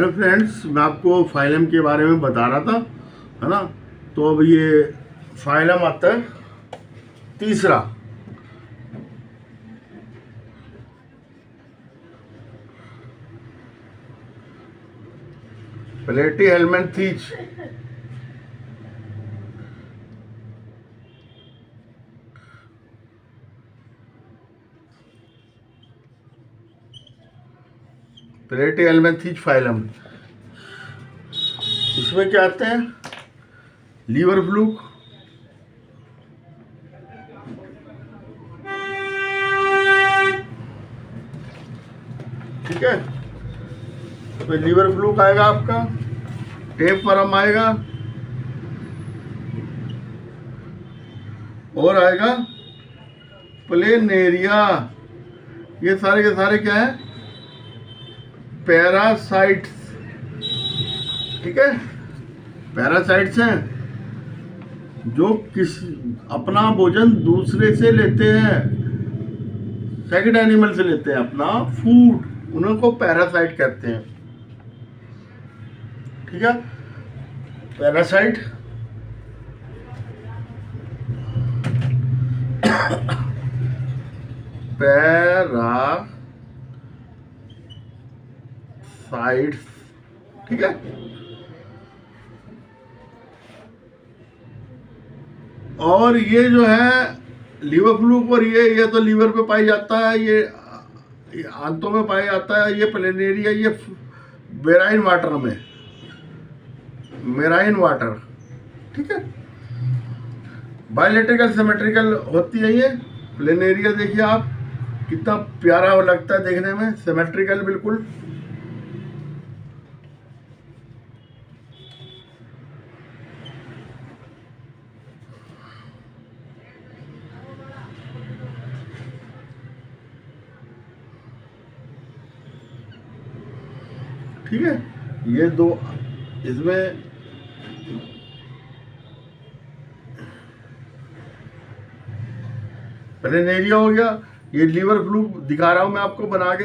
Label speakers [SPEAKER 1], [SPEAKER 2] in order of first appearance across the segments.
[SPEAKER 1] Hello friends, मैं आपको phylum के बारे में बता रहा था, है ना। तो अब ये फाइलम आता है तीसरा। प्लेटी हेलमिंथीज। प्लेटी हेलमिंथीज फाइलम। इसमें क्या आते हैं? लीवर फ्लूक, ठीक है। तो लीवर फ्लूक आएगा आपका, टेप वर्म आएगा, और आएगा प्लेनेरिया। ये सारे के सारे क्या है? पैरासाइट्स, ठीक है। पैरासाइट्स हैं जो अपना भोजन दूसरे से लेते हैं, सेकंड एनिमल से लेते हैं अपना फूड, उन्हीं को पैरासाइट कहते हैं, ठीक है। पैरासाइट पैरासाइट्स, ठीक है। और ये जो है लीवर फ्लूक, और ये तो लीवर पे पाई जाता है, ये आंतों में पाया जाता है। ये प्लेनेरिया, ये मेराइन वाटर में, मेराइन वाटर, ठीक है। बायोलेट्रिकल सिमेट्रिकल होती है ये प्लेनेरिया। देखिए आप, कितना प्यारा लगता है देखने में, सिमेट्रिकल बिल्कुल। ठीक है। ये दो इसमें प्लेनेरिया हो गया। ये लीवर फ्लूक दिखा रहा हूं मैं आपको बना के।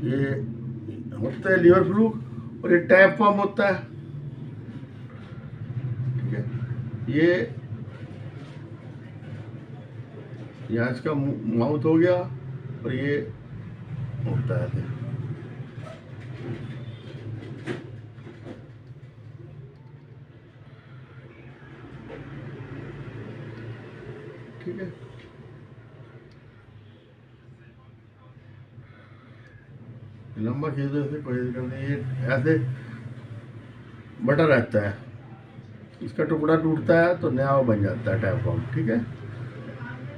[SPEAKER 1] ये होता है लीवर फ्लूक, और ये टैप फॉर्म होता है, ठीक है। ये यहाँ इसका माउथ हो गया, और ये होता है, ठीक है। लंबा खींचो ऐसे, कोई दिक्कत नहीं। ये ऐसे बटा रहता है, इसका टुकड़ा टूटता है तो नया वो बन जाता है टैप फॉर्म, ठीक है।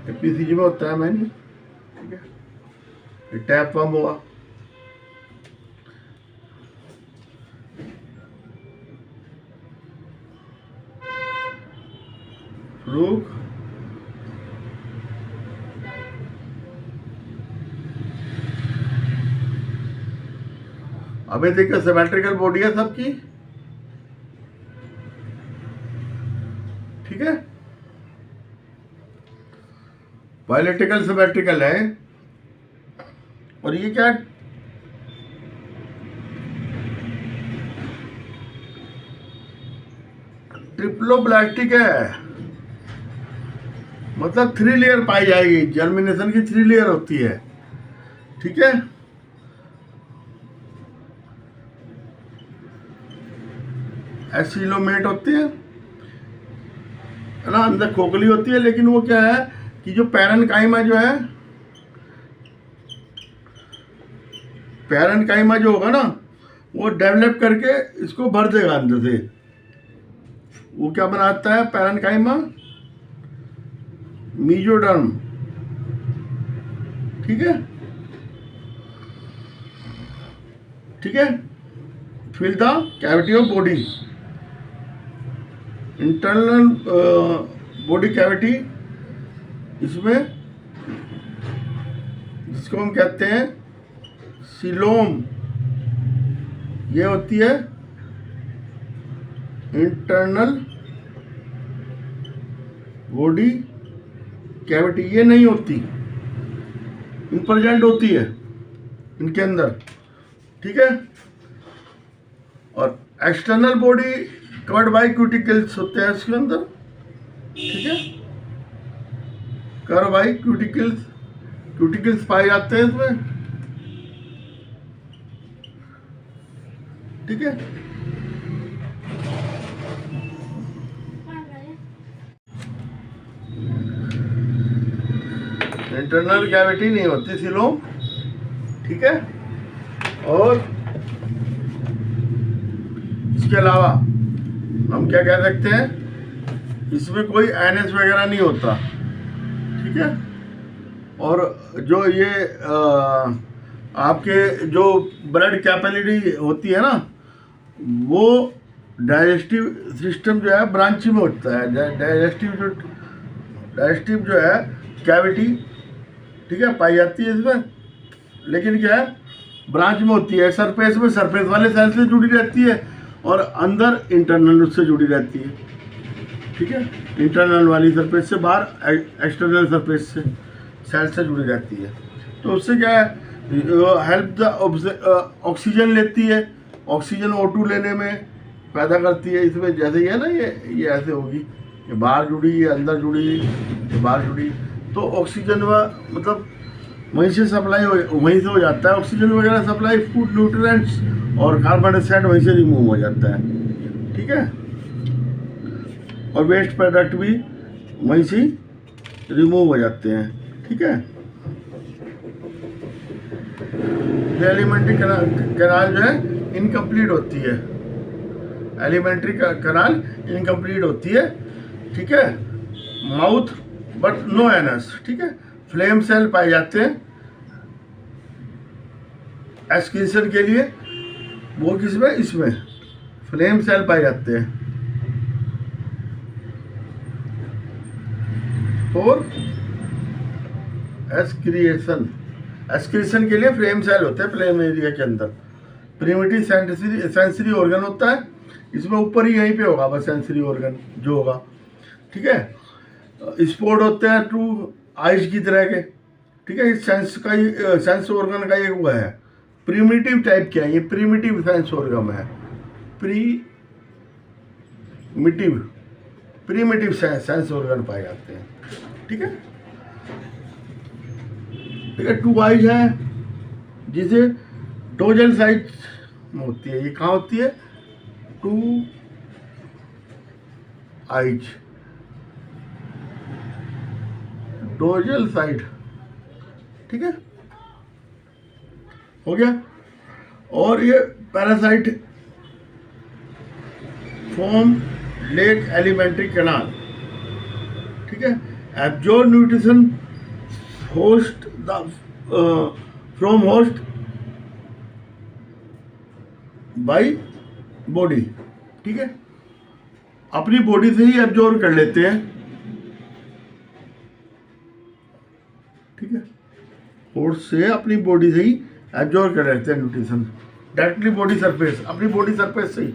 [SPEAKER 1] ये पीसीजी में होता है मैंने, ठीक है। ये टैप फॉर्म हुआ। फ्लूक, अभी देखिए सिमेट्रिकल बॉडी है सबकी, ठीक है। बायोलेट्रिकल सिमेट्रिकल है। और ये क्या? ट्रिप्लोब्लास्टिक है, मतलब 3 लेयर पाई जाएगी। जर्मिनेशन की 3 लेयर होती है, ठीक है। एसिलोमेट होते हैं, है ना। अंदर खोखली होती है, लेकिन वो क्या है कि जो पैरेन्काइमा जो है, पैरेन्काइमा जो होगा ना, वो डेवलप करके इसको भर देगा अंदर से। वो क्या बनाता है? पैरेन्काइमा मीजोडर्म, ठीक है, ठीक है। Fill the cavity of body, internal body cavity, इसमें जिसको हम कहते हैं सीलोम, ये होती है इंटरनल बॉडी कैविटी ये नहीं होती, इन प्रेजेंट होती है इनके अंदर, ठीक है। और external body covered by cuticles होते हैं इसके अंदर, ठीक है, कवर बाय क्यूटिकल्स, क्यूटिकल्स पाए जाते हैं इसमें, ठीक है। इंटरनल कैविटी नहीं होती सीलोम, ठीक है। और इसके अलावा हम क्या कह सकते हैं, इसमें कोई एनएस वगैरह नहीं होता, ठीक है। और जो ये आपके जो ब्लड कैपिलरी होती है ना, वो डाइजेस्टिव सिस्टम जो है ब्रांच में होता है, डाइजेस्टिव जो है कैविटी, ठीक है, पाई जाती है इसमें, लेकिन क्या है ब्रांच में होती है, सरफेस में सरफेस वाले सेल से जुड़ी रहती है और अंदर इंटरनल उससे जुड़ी रहती है, ठीक है। इंटरनल वाली सरफेस से बाहर एक्सटर्नल सरफेस से सेल से जुड़ी रहती है। तो उससे क्या है, हेल्प द ऑक्सीजन लेती है, ऑक्सीजन O2 लेने में पैदा करती है इसमें। जैसे ये है ना, ये ऐसे होगी, ये बाहर जुड़ी, ये अंदर जुड़ी, ये बाहर जुड़ी, तो ऑक्सीजन मतलब वहीं से सप्लाई वहीं से हो जाता है, ऑक्सीजन वगैरह सप्लाई, फूड न्यूट्रिएंट्स और कार्बन डाइऑक्साइड वहीं से रिमूव हो जाता है, ठीक है। और वेस्ट प्रोडक्ट भी वहीं से रिमूव हो जाते हैं, ठीक है। एलिमेंट्री कैनाल जो है इनकम्प्लीट होती है, एलिमेंट्री कैनाल इनकम्प्लीट होती है, ठीक है। माउथ बट नो एनस, ठीक है। फ्लेम सेल पाए जाते हैं एक्सक्रीशन के लिए, वो किसमें, इसमें फ्लेम सेल पाए जाते हैं। और एक्सक्रीशन के लिए फ्लेम सेल होते हैं फ्लेम एरिया के अंदर। प्रिमिटिव सेंसरी ऑर्गन होता है इसमें, ऊपर ही यहीं पे होगा बस सेंसरी ऑर्गन जो होगा, ठीक है। स्पोर्ट होते हैं टू आइज की तरह के, ठीक है। सेंस ऑर्गन का एक वो है, प्रिमिटिव टाइप क्या है, ये प्रिमिटिव सेंस ऑर्गन है, प्रीमिटिव सेंस ऑर्गन पाए जाते हैं, ठीक है, ठीक है। टू आइज है जिसे डोजल साइड में होती है, ये कहाँ होती है, टू आइज डोजल साइड, ठीक है, हो गया। और ये parasite form lake alimentary canal, ठीक है। Absorb nutrition host from host by body, ठीक है, अपनी बॉडी से ही एब्जॉर्ब कर लेते हैं, ठीक है। होस्ट से अपनी बॉडी से ही एब्जॉर्ब कर लेते हैं न्यूट्रिशन डायरेक्टली बॉडी सरफेस, अपनी बॉडी सरफेस से ही।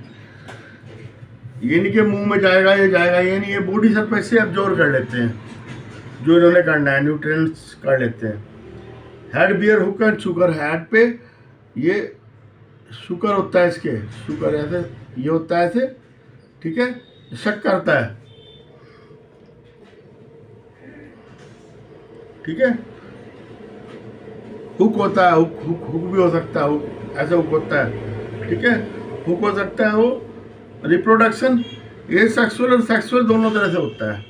[SPEAKER 1] ये नहीं कि मुंह में जाएगा ये जाएगा, ये नहीं, ये बॉडी सरफेस से एब्जॉर्ब कर लेते हैं जो इन्होंने करना है, न्यूट्रिएंट्स कर लेते हैं। Head bear hook and sucker, head पे ये शुगर होता है, इसके शुगर ऐसे ये होता है ऐसे, ठीक है, शक करता है, ठीक है। हुक होता है, हुक भी हो सकता है, हुक ऐसे हुक होता है, ठीक है, हुक हो सकता है। वो रिप्रोडक्शन ये सेक्सुअल और सेक्सुअल दोनों तरह से होता है,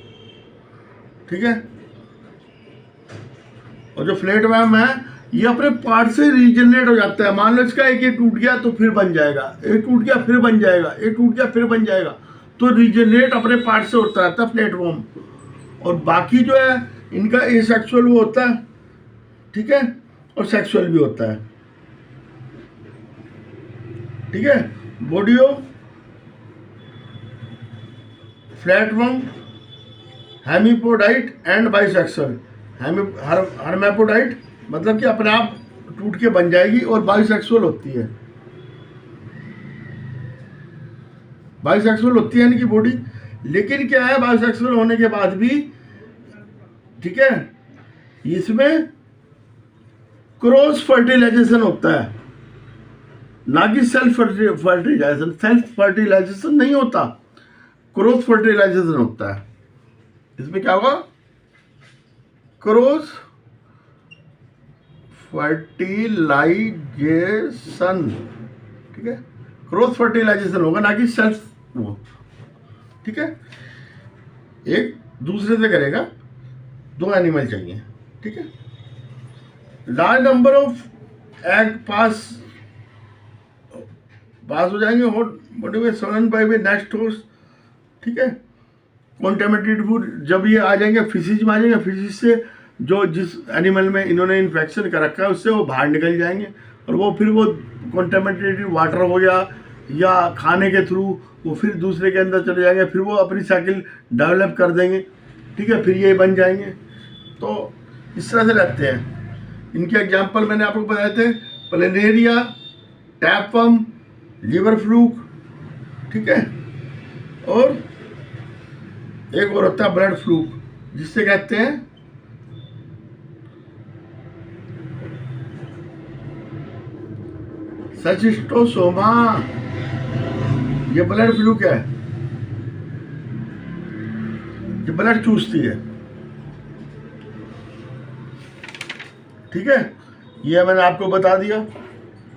[SPEAKER 1] ठीक है। और जो फ्लैट वर्म है ये अपने पार्ट से रीजनरेट हो जाता है। मान लो इसका एक ये टूट गया तो फिर बन जाएगा, एक टूट गया फिर बन जाएगा, एक टूट गया फिर बन जाएगा, तो रीजनरेट अपने पार्ट से होता रहता है फ्लैट वर्म। और बाकी जो है इनका ए सेक्सुअल वो होता है, ठीक है, और सेक्सुअल भी होता है, ठीक है। Body of flat worm hermaphrodite and bisexual. Hermaphrodite मतलब कि अपने आप टूट के बन जाएगी, और बाइसेक्सुअल होती है, बाइसेक्सुअल होती है इनकी बॉडी। लेकिन क्या है, बाइसेक्सुअल होने के बाद भी ठीक है, इसमें क्रॉस फर्टिलाइजेशन होता है, ना कि सेल्फ फर्टिलाइजेशन। सेल्फ फर्टिलाइजेशन नहीं होता, क्रॉस फर्टिलाइजेशन होता है। इसमें क्या होगा, क्रॉस फर्टिलाइजेशन, ठीक है, क्रॉस फर्टिलाइजेशन होगा, ना कि सेल्फ वो, ठीक है, एक दूसरे से करेगा, दो एनिमल चाहिए, ठीक है। लार्ज नंबर ऑफ एग पास हो जाएंगे, बॉडी में सड़न बाय नेक्स्ट होस्ट, ठीक है। कॉन्टेमिनेटेड फूड, जब ये आ जाएंगे फिशिज में आ जाएंगे, फिशिज से जो जिस एनिमल में इन्होंने इन्फेक्शन कर रखा है उससे वो बाहर निकल जाएंगे, और वो फिर वो कॉन्टेमिनेटेड वाटर हो गया या खाने के थ्रू वो फिर दूसरे के अंदर चले जाएंगे, फिर वो अपनी साइकिल डेवलप कर देंगे, ठीक है, फिर ये बन जाएंगे। तो इस तरह से रहते हैं। इनके एग्जाम्पल मैंने आपको बताए थे, प्लेनेरिया, टैपवर्म, लिवर फ्लूक, ठीक है, और एक और होता है ब्लड फ्लूक, जिससे कहते हैं सचिस्टोसोमा। ये ब्लड फ्लूक है, ये ब्लड चूसती है, ठीक है, ये मैंने आपको बता दिया।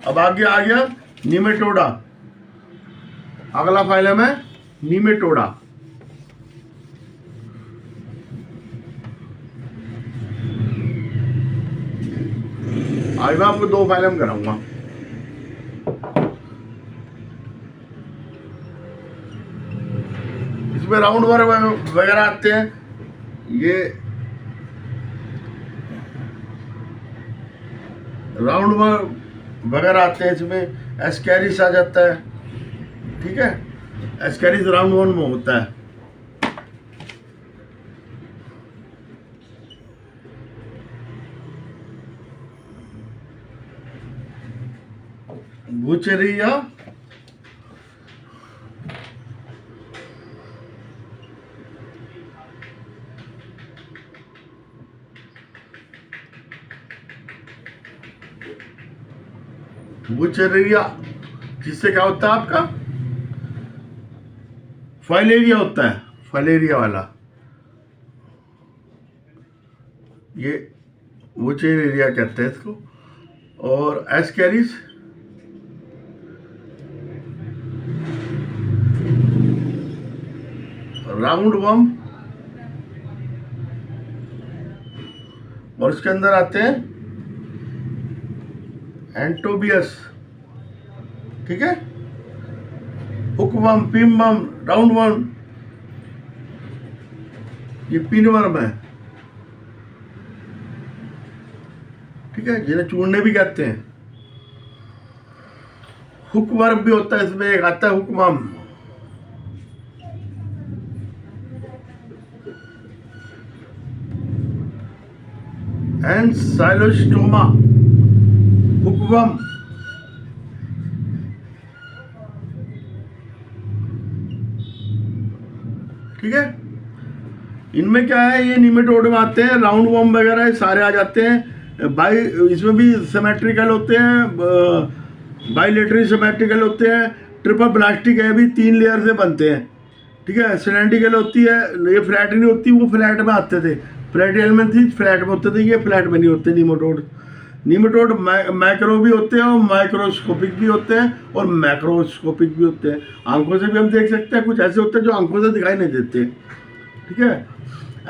[SPEAKER 1] अब आगे आ गया निमेटोडा, अगला फाइलम है निमेटोडा। आज मैं आपको दो फाइलम कराऊंगा। इसमें राउंड वर्म वगैरह आते हैं, ये राउंड वर्म वगैरह आते हैं, इसमें एस्कैरिस आ जाता है, ठीक है, एस्कैरिस राउंड वर्म में होता है। बुचेरिया, बुचेरिया, जिससे क्या होता है आपका फाइलेरिया होता है, फाइलेरिया वाला, ये बुचेरिया कहते हैं इसको। और एस्कैरिस राउंड वर्म, और इसके अंदर आते हैं एंटोबियस, ठीक है, हुकवर्म, पिनवर्म, राउंड वर्म, ये पिनवर्म है, ठीक है, जिन्हें चूड़ने भी कहते हैं। हुकवर्म भी होता है, इसमें एक आता है हुकवर्म। एंसाइलोस्टोमा, हुकवर्म, ठीक है। इनमें क्या है, ये निमेटोड में आते हैं, राउंड वर्म वगैरह सारे आ जाते हैं। बाई इसमें भी सिमेट्रिकल होते हैं, बाइलेटरी सिमेट्रिकल होते हैं, ट्रिपल प्लास्टिक है भी, 3 लेयर से बनते हैं, ठीक है। सिलेंड्रिकल होती है, ये फ्लैट नहीं होती, वो फ्लैट में आते थे, फ्लैट एलिमेंट थी, फ्लैट में होते थे, ये फ्लैट में नहीं होते निमेटोड। निमेटोड मैक्रो भी होते हैं और माइक्रोस्कोपिक भी होते हैं और मैक्रोस्कोपिक भी होते हैं। आंखों से भी हम देख सकते हैं, कुछ ऐसे होते हैं जो आंखों से दिखाई नहीं देते, ठीक है,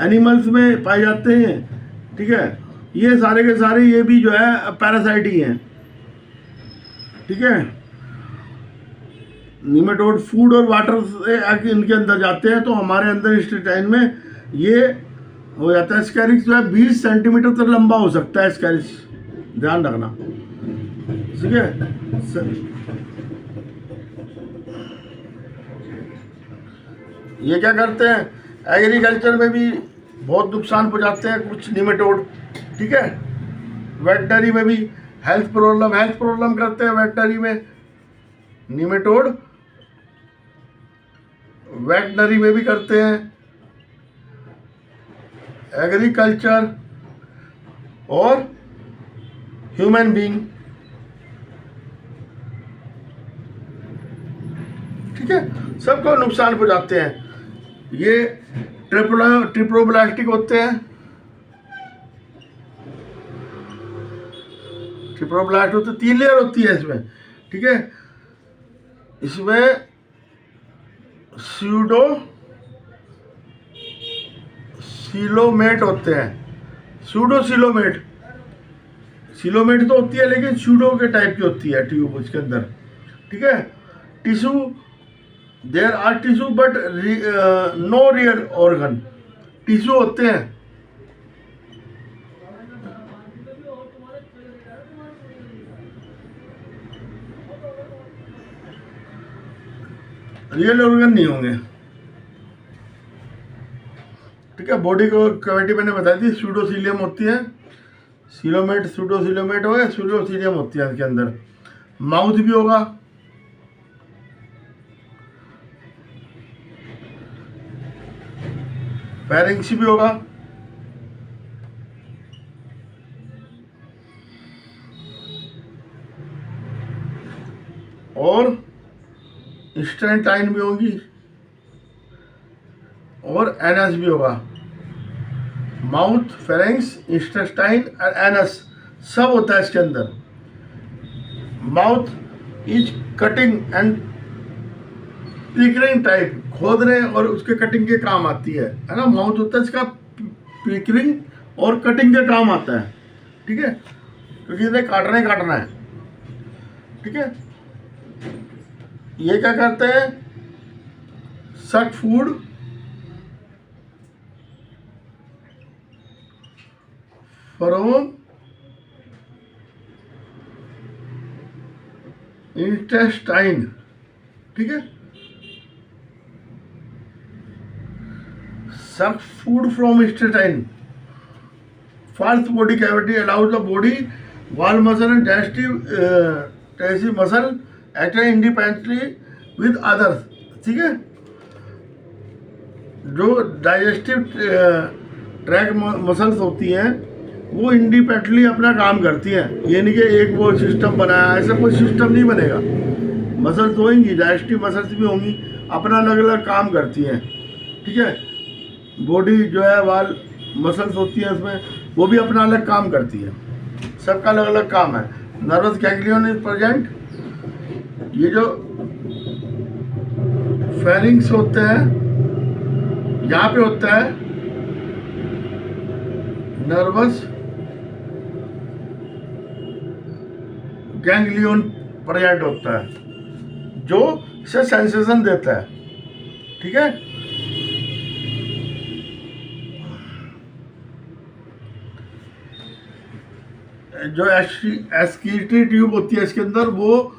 [SPEAKER 1] एनिमल्स में पाए जाते हैं, ठीक है। ये सारे के सारे ये भी जो है पैरासाइट ही हैं, ठीक है। निमेटोड फूड और वाटर से इनके अंदर जाते हैं, तो हमारे अंदर इंटेस्टाइन में ये हो जाता है। स्कैरिक्स जो है 20 सेंटीमीटर तक लंबा हो सकता है, स्कैरिक्स, ध्यान रखना, ठीक है। ये क्या करते हैं, एग्रीकल्चर में भी बहुत नुकसान पहुंचाते हैं कुछ निमेटोड, ठीक है। वेटनरी में भी हेल्थ प्रॉब्लम करते हैं वेटनरी में निमेटोड, वेटनरी में भी करते हैं। एग्रीकल्चर और ह्यूमन बीइंग। ठीक है, सबको नुकसान पहुंचाते हैं। ये ट्रिप्लोब्लास्टिक होते हैं, ट्रिप्लोब्लास्ट होते 3 लेयर होती है इसमें। ठीक है, इसमें स्यूडो सिलोमेट होते हैं, स्यूडो सिलोमेट, सिलोमेट तो होती है लेकिन स्यूडो के टाइप की होती है ट्यूब उसके अंदर। ठीक है, tissue, there are tissue but no real organ, tissue होते हैं। रियल ऑर्गन नहीं होंगे। ठीक है, बॉडी को कैविटी मैंने बताई थी, स्यूडोसीलियम होती है, सिलोमेट स्यूडोसिलोमेट हो या स्यूडोसीलियम होती है इसके अंदर। माउथ भी होगा, फेरिंक्स भी होगा, और स्टेंटाइन भी होगी, और एनस भी होगा। माउथ, फेरिंक्स, इंटेस्टाइन और एनस सब होता है इसके अंदर। Mouth is cutting and Pickering type, खोदने और उसके कटिंग के काम आती है ना। माउथ होता है इसका पिकरिंग और कटिंग के काम आता है। ठीक है, क्योंकि इसे काटना है। ठीक है, ये क्या करते हैं, सक फूड फ्रॉम इंटेस्टाइन। ठीक है, सक food from intestine. First body cavity allows the body wall muscle and digestive muscle act independently with others. ठीक है, जो डाइजेस्टिव ट्रैक मसल्स होती हैं वो इंडिपेंडेंटली अपना काम करती हैं। ये नहीं कि एक वो सिस्टम बनाया, ऐसा कोई सिस्टम नहीं बनेगा। मसल्स होंगी, डाइजेस्टिव मसल्स भी होंगी, अपना अलग अलग काम करती हैं। ठीक है, बॉडी जो है वाल मसल्स होती हैं उसमें, वो भी अपना अलग काम करती है, सबका अलग अलग काम है। Nervous ganglion is present. ये जो फेरिंक्स होते हैं, यहाँ पे होता है नर्वस गैंग्लियन प्रेजेंट होता है, जो इसे सेंसेशन देता है। ठीक है, जो एक्सक्रीटरी ट्यूब होती है इसके अंदर, वो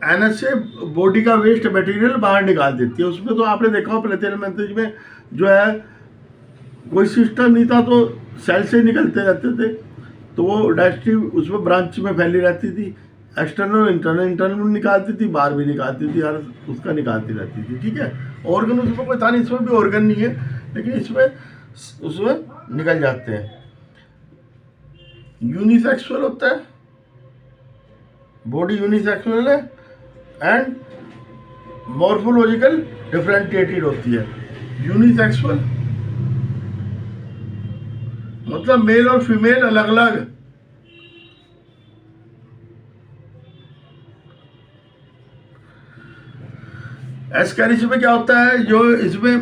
[SPEAKER 1] एनएस से बॉडी का वेस्ट मटेरियल बाहर निकाल देती है। उसमें तो आपने देखा हो प्लेथेल मैसेज में जो है कोई सिस्टम नहीं था, तो सेल से निकलते रहते थे, तो वो डाइजेस्टिव उसमें ब्रांच में फैली रहती थी। एक्सटर्नल इंटरनल निकालती थी, बाहर भी निकालती थी, हर उसका निकालती रहती थी। ठीक है, ऑर्गन उसमें कोई था नहीं, इसमें भी ऑर्गन नहीं है, लेकिन इसमें उसमें निकल जाते हैं। यूनिसेक्सुअल होता है, बॉडी यूनिसेक्सुअल है, एंड मॉर्फोलॉजिकल डिफरेंटिएटेड होती है। यूनिसेक्सुअल मतलब मेल और फीमेल अलग अलग। एस्कैरिस में क्या होता है, जो इसमें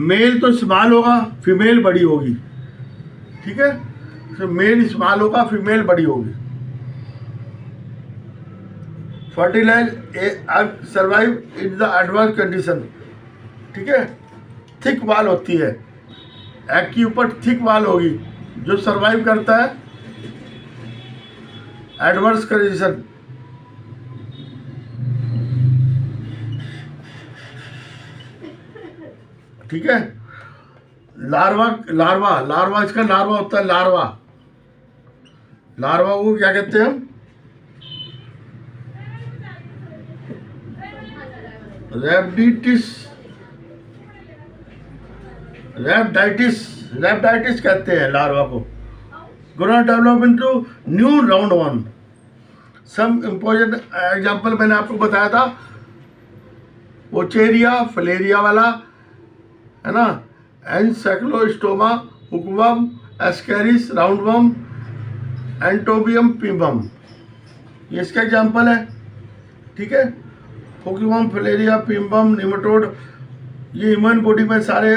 [SPEAKER 1] मेल तो स्मॉल होगा, फीमेल बड़ी होगी। ठीक है, तो मेल स्मॉल होगा, फीमेल बड़ी होगी। Fertilize egg survive in the advance condition. ठीक है, थिक वाल होती है, एग के ऊपर थिक वाल होगी, जो सर्वाइव करता है एडवर्स कंडीशन। ठीक है, लार्वा इसका लार्वा होता है। लार्वा को क्या कहते हैं हम, रैप्डाइटिस रेप्टाइटिस कहते हैं लार्वा को। ग्रोना develop into new round one. Some important example मैंने आपको बताया था, ओचेरिया फिलेरिया वाला है ना, Ancylostoma hookworm, Ascaris roundworm, Enterobius pinworm, ये इसका एग्जाम्पल है। ठीक है, हुकवर्म, फिलेरिया, पिंबम, निमेटोड, ये ह्यूमन बॉडी में सारे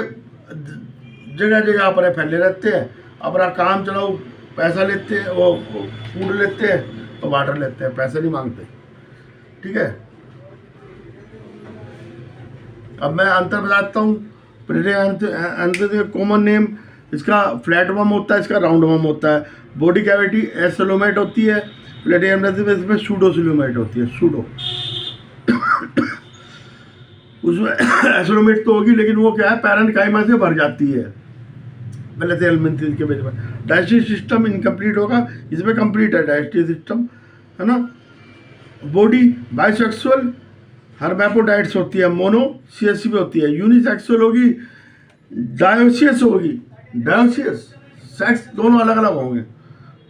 [SPEAKER 1] जगह जगह अपने फैले रहते हैं, अपना काम चलाओ, पैसा लेते हैं, वो फूड लेते हैं तो वाटर लेते हैं, पैसे नहीं मांगते। ठीक है, अब मैं अंतर बताता हूँ। अंतर कॉमन नेम, इसका फ्लैट वर्म होता है, इसका राउंड वर्म होता है। बॉडी कैविटी एसोलोमेट होती है, प्लेटियम इसमें सूडोसिलोमेट होती है, सूडो। उसमें एसोलोमेट तो होगी, लेकिन वो क्या है, पैरेन्काइमा से भर जाती है प्लेटियम के बेस में। डाइजेस्टिव सिस्टम इनकम्प्लीट होगा, इसमें कंप्लीट है डाइजेस्टिव सिस्टम, है ना। बॉडी बाइसेक्सुअल, हर्मैफ्रोडाइट्स होती है, मोनोसियस भी होती है, यूनिसेक्सुअल होगी, डायोसियस होगी, डायोसियस सेक्स दोनों अलग अलग होंगे।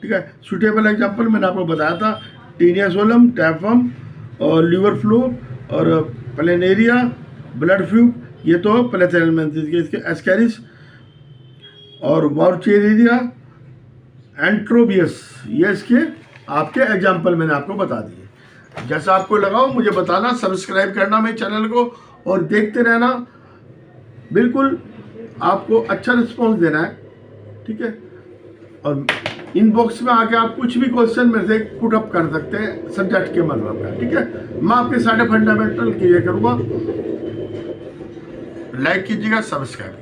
[SPEAKER 1] ठीक है, सुटेबल एग्जांपल मैंने आपको बताया था, टीनिया सोलम, टैफम और लीवर फ्लो और प्लेनेरिया, ब्लड फ्लू, ये तो प्लेथेलमेंथिस के। इसके एस्केरिस और वॉर्चेरिया, एंट्रोबियस, ये इसके आपके एग्जाम्पल मैंने आपको बता दिए। जैसा आपको लगा हो मुझे बताना, सब्सक्राइब करना मेरे चैनल को और देखते रहना। बिल्कुल आपको अच्छा रिस्पॉन्स देना है। ठीक है, और इनबॉक्स में आके आप कुछ भी क्वेश्चन मेरे से पुट अप कर सकते हैं सब्जेक्ट के मतलब का। ठीक है, मैं आपके सारे फंडामेंटल क्लियर करूँगा। लाइक कीजिएगा, सब्सक्राइब।